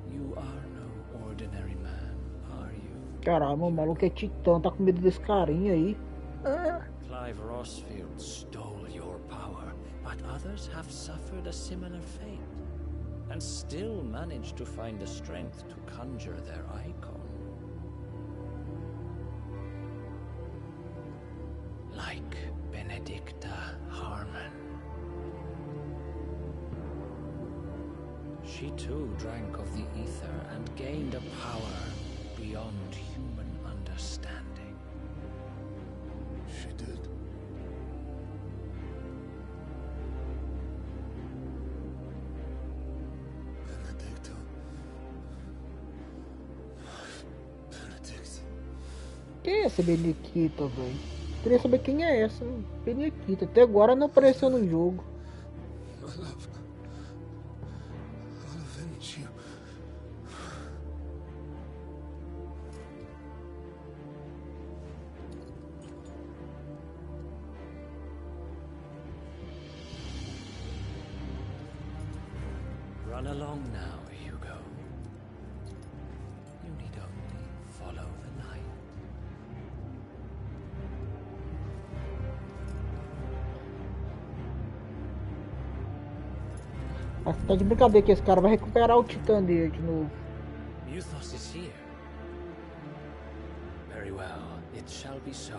you are no ordinary man, are you? Caramba, o maluco é Titã, tá com medo desse carinha aí. Clive Rossfield stole your power, but others have suffered a similar fate, and still managed to find the strength to conjure their icon. Like Benedicta Harmon. She too drank of the ether and gained a power beyond human understanding. She did. Benedicta. Benedict. Quem é essa Benedicta, velho? Queria saber quem é essa, Benedicta. Até agora não apareceu no jogo. My love. I'll avenge you. Run along now, Hugo. You need only follow the night. Acho que tá de brincadeira que esse cara vai recuperar o Titã dele de novo. Muthos is here. Very well, it shall be so.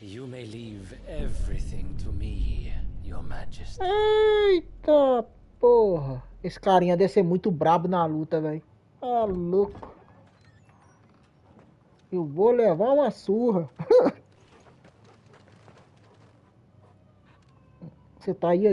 You may leave everything to me, Your Majesty. Eita porra! Esse carinha deve ser muito brabo na luta, velho. Ah, louco. Eu vou levar uma surra. Você tá aí?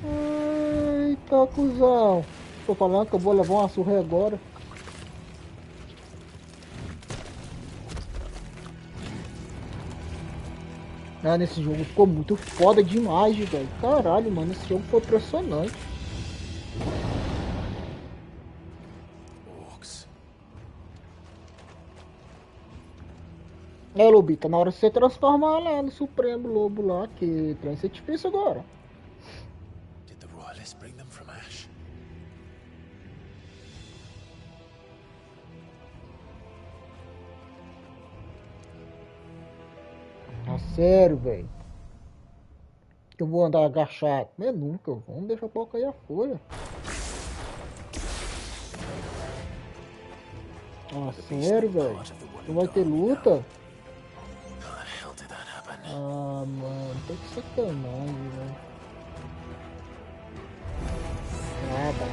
Eita, cuzão. Tô falando que eu vou levar uma surra agora. Ah, nesse jogo ficou muito foda demais, velho. Caralho, mano, esse jogo foi impressionante. É, Lobi, tá na hora de você transformar lá no Supremo Lobo lá, que trem ser difícil agora. Did the royalists bring them from Ash? Ah, sério, velho. Eu vou andar agachado. Mas nunca, vamos deixar o pau cair a folha. Ah, sério, velho? Não vai ter luta? Ah, mano, tá de sacanagem, velho. Ah, vai.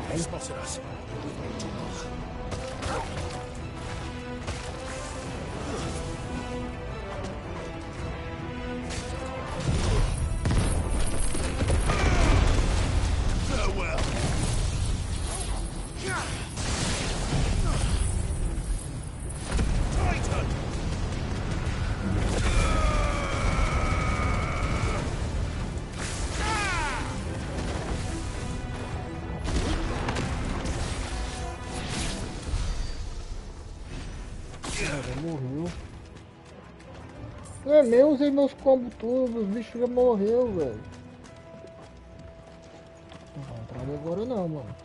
Morreu. É, nem usei meus combos todos, os bichos já morreu, velho. Não vai entrar ali agora não, mano.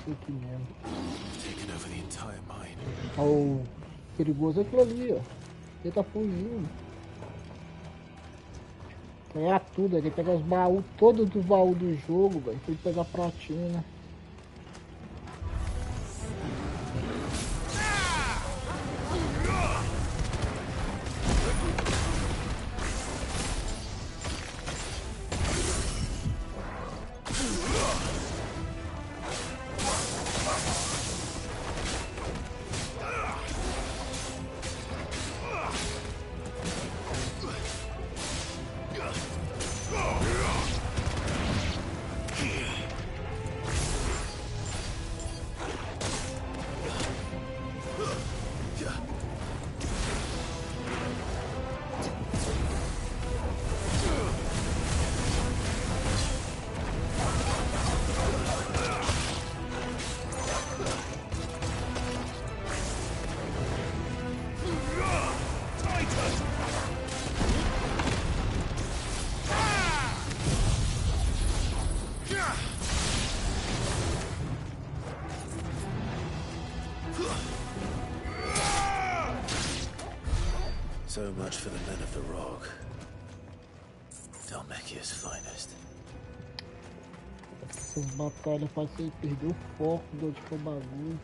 Isso aqui mesmo. Ah, o perigoso é aquilo ali, ó. Ele tá fugindo. Pegar tudo, ele pegar os baús, todos os baús do jogo, velho. Foi pegar platina. So much for the men of the rock. Dhalmekia's finest. Essas batalhas fazem você perder o foco do onde foi o bagulho.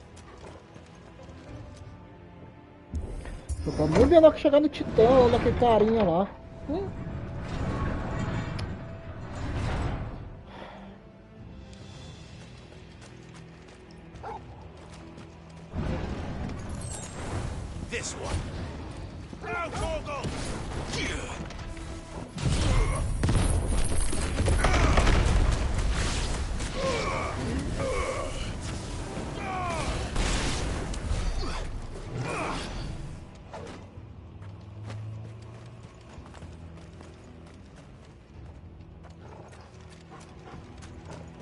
Eu tô nem vendo que chegar no Titã, olha aquele carinha lá. This one. Now, Gorgle!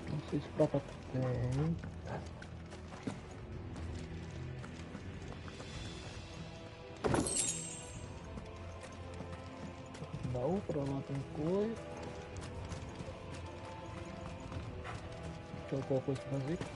Não sei se pra cá tem. Não, pra lá tem coisa. Deixa eu ver qual coisa pra fazer aqui.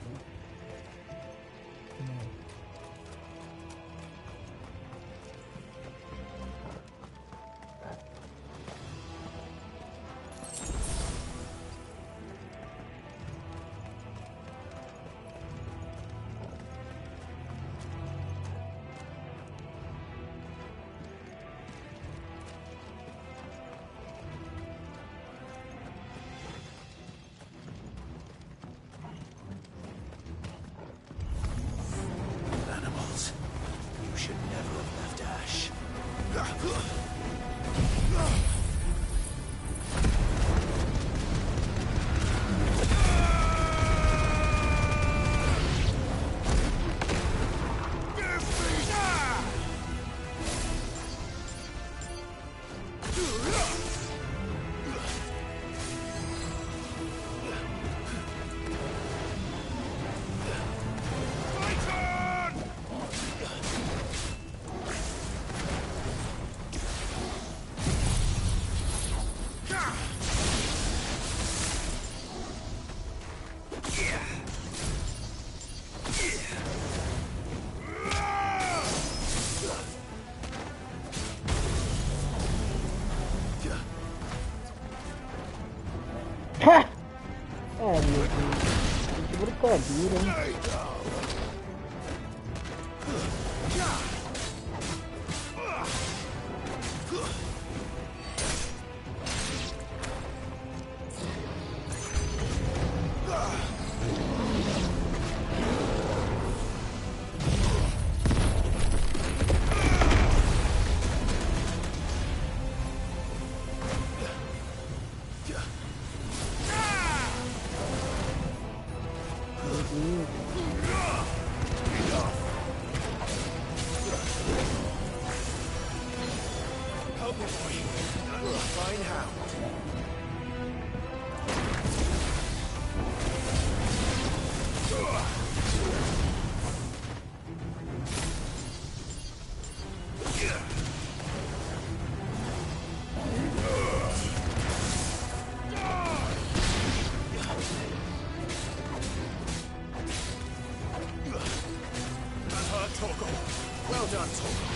Ah, meu Deus. Que brincadeira, hein? Well done, Torgal.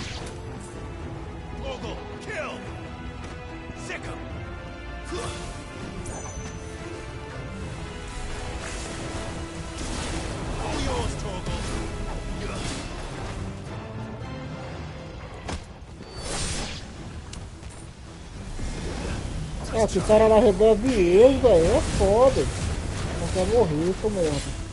Torgal, kill! Sick him! All yours, Torgal. É, que o cara lá revive ele, velho. É foda. Não quer morrer, isso mesmo.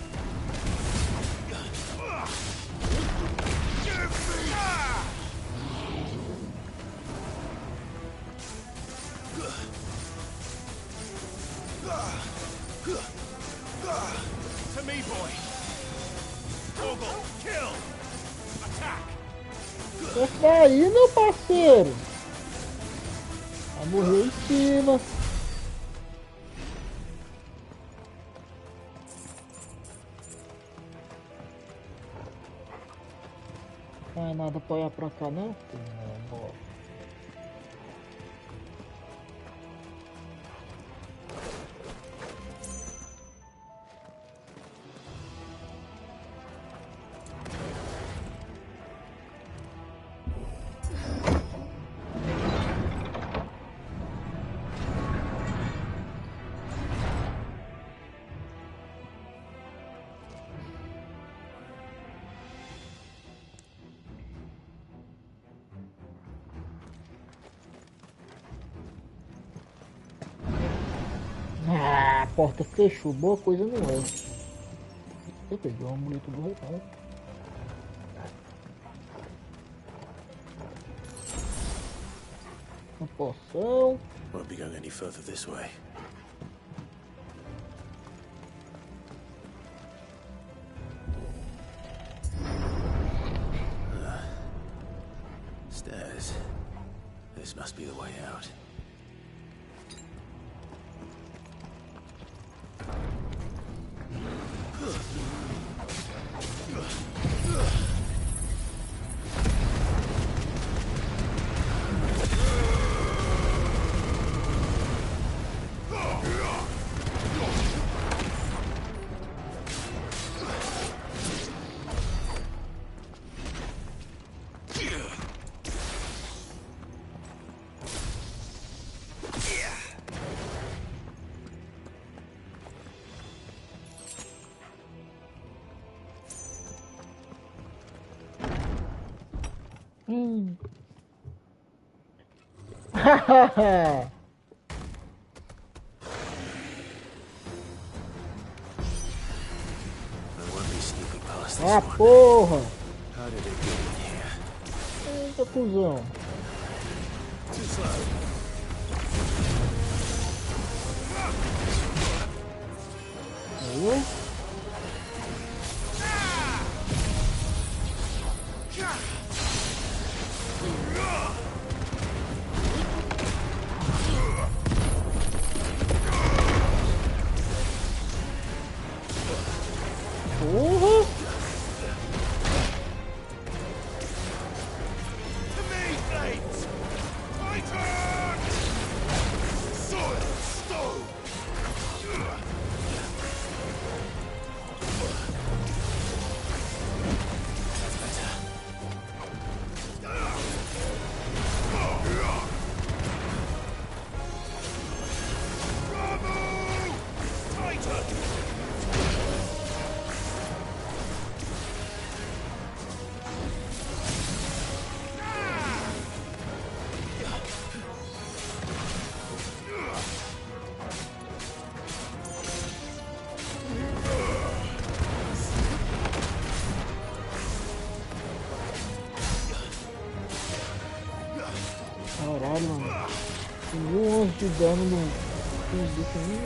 To me, boy. Torgal, kill! Attack! Esse daí, meu parceiro. Vai morrer em cima. Não é nada pra olhar pra cá, não? Não, bora. Ah, a porta fechou, boa coisa não é. Eu peguei o amuleto do retal. Uma poção. Won't be going any further this way. Stairs. This must be the way out. Ah, porra! Eita, cuzão. Aí. Porra! de dano no bicho nem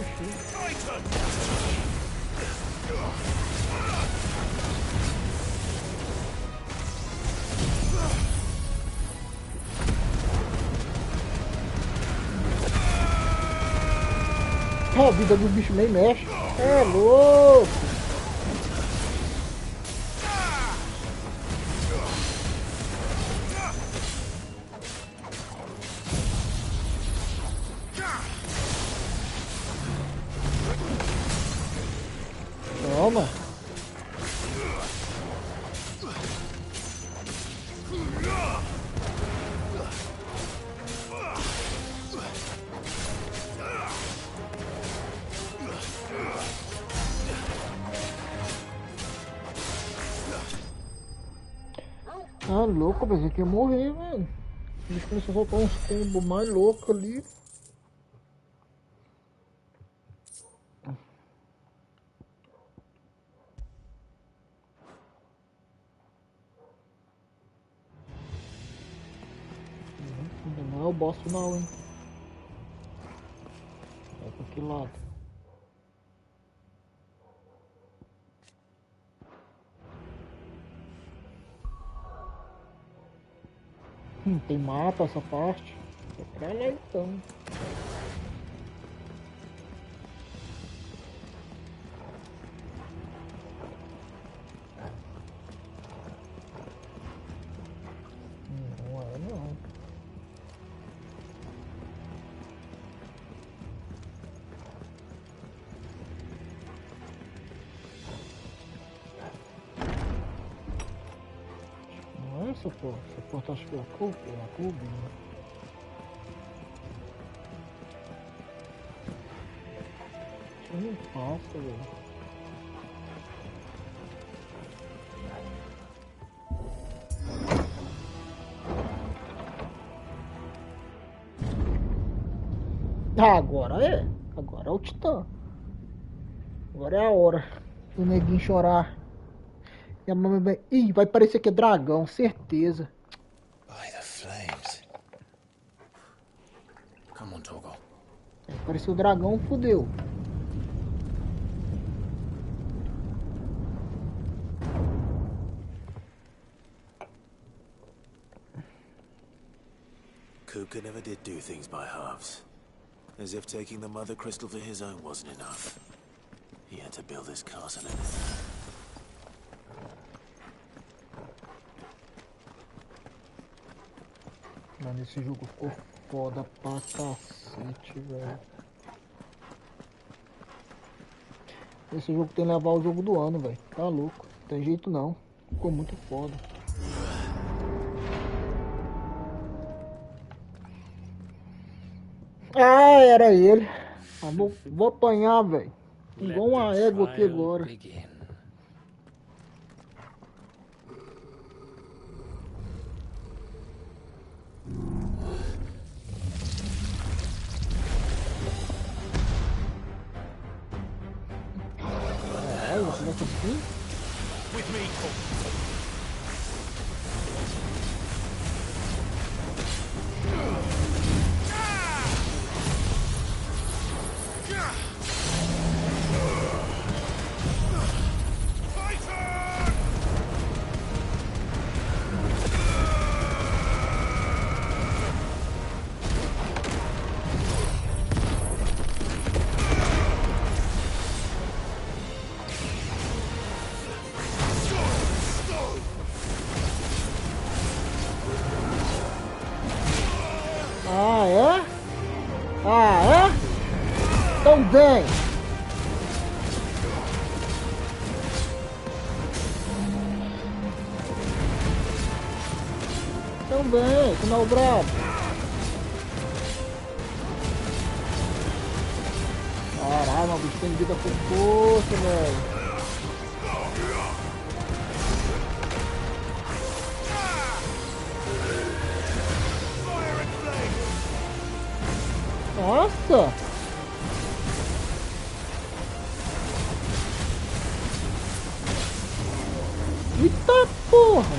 a vida do bicho nem mexe. É louco. Toma. Ah, louco, pensei que ia morrer, velho. Eles começou a soltar uns combos mais loucos ali. Não é o boss final, hein? É pra que lado? Tem mapa essa parte. É pra lá então. Não é não. Não é essa porta. Essa porta acho que é a cubo, né? Não passa, velho. Ah, agora é. Agora é o Titã. Agora é a hora do neguinho chorar. E a mamãe vai... Ih, vai parecer que é dragão, certeza. By the flames. Come on, Torgal. Pareceu o dragão, fudeu. Kupka never did do things by halves. As if taking the Mother Crystal for his own wasn't enough. He had to build his castle in it. Mano, esse jogo ficou foda pra cacete, velho. Esse jogo tem que levar o jogo do ano, velho. Tá louco. Não tem jeito não. Ficou muito foda. Ah, era ele. Ah, vou apanhar, velho. Igual uma égua aqui agora. Caralho, começa assim? With me, Ah, é? Ah, é? Então vem! Então vem, final brabo! Caralho, o bicho tem vida por força, velho! Nossa! Eita porra!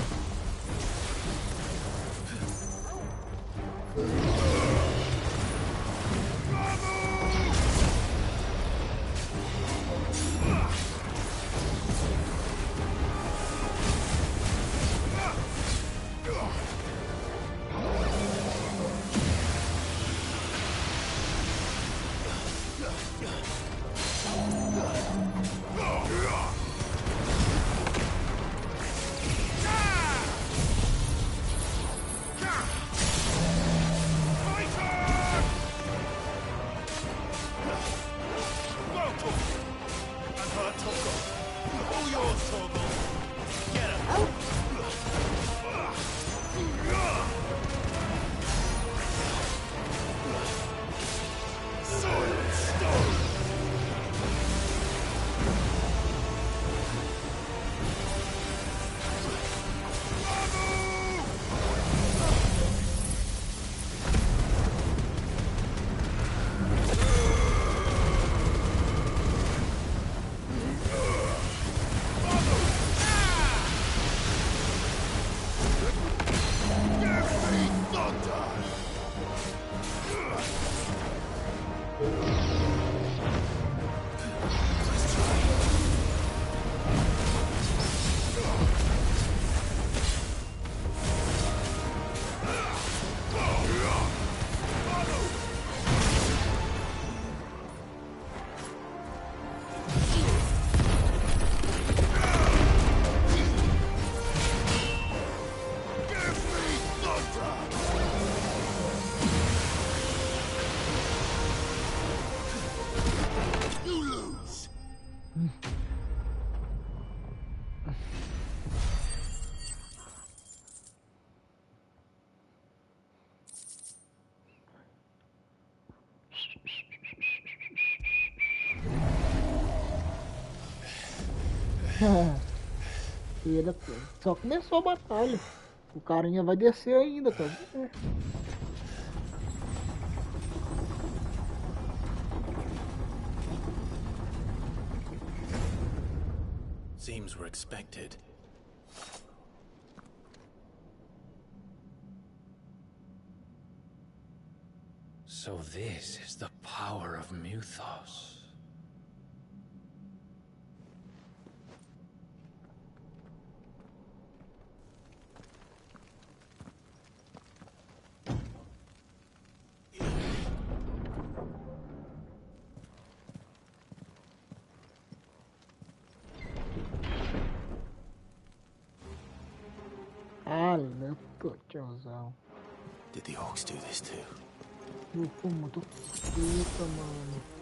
Ele, só começou a batalha. O carinha vai descer ainda, cara. Seems we're expected. So this is the power of Muthos. Did the orcs do this too? Eu fui muito puta, mano.